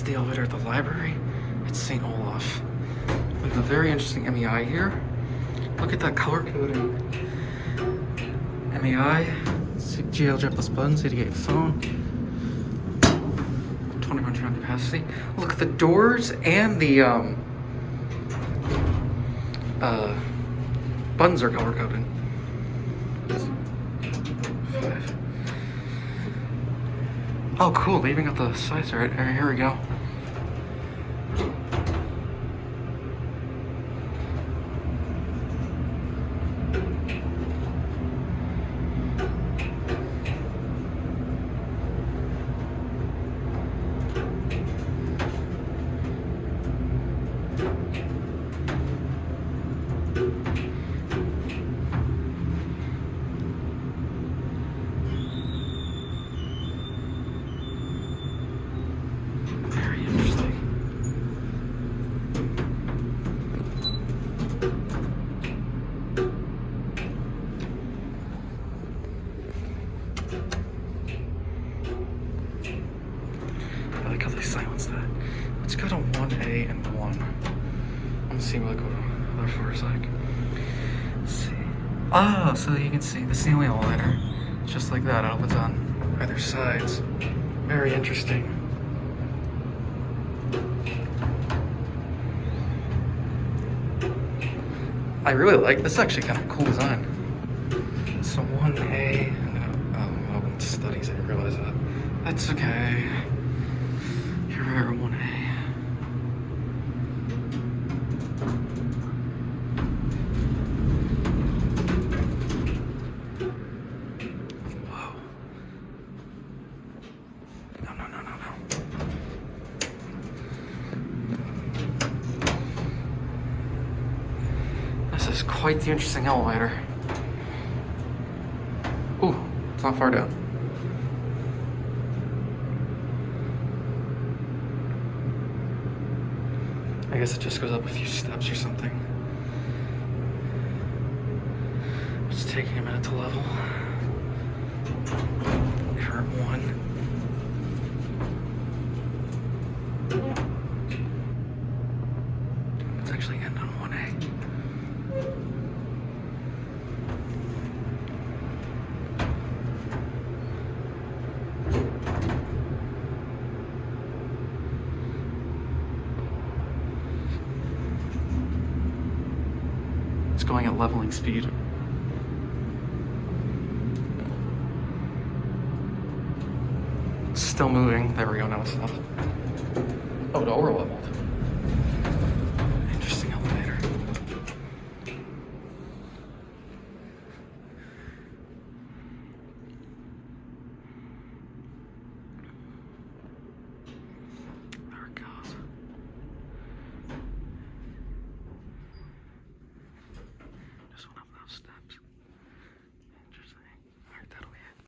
the elevator at the library. It's St. Olaf. We have a very interesting MEI here. Look at that color coding. MEI, GL jet plus buttons, 88 phone, 21 tron capacity. Look at the doors and the buttons are color coded. 5. Oh, cool. They even got the size right. Here we go. Very interesting. I like how they silence that. Let's go to 1A and 1. I'm gonna see what the other floor is like. Let's see. Ah, so you can see the ceiling elevator. It's just like that. It opens on either sides. Very interesting. I really like this. Is actually kind of a cool design. So 1A, I'm gonna open studies. I didn't realize that. That's okay. Here we are, 1A. Whoa. No. This is quite the interesting elevator. Ooh, it's not far down. I guess it just goes up a few steps or something. It's taking a minute to level. We're at 1. It's actually end on 1A. It's going at leveling speed. Still moving. There we go, now it's stopped. Oh, no, we're leveled.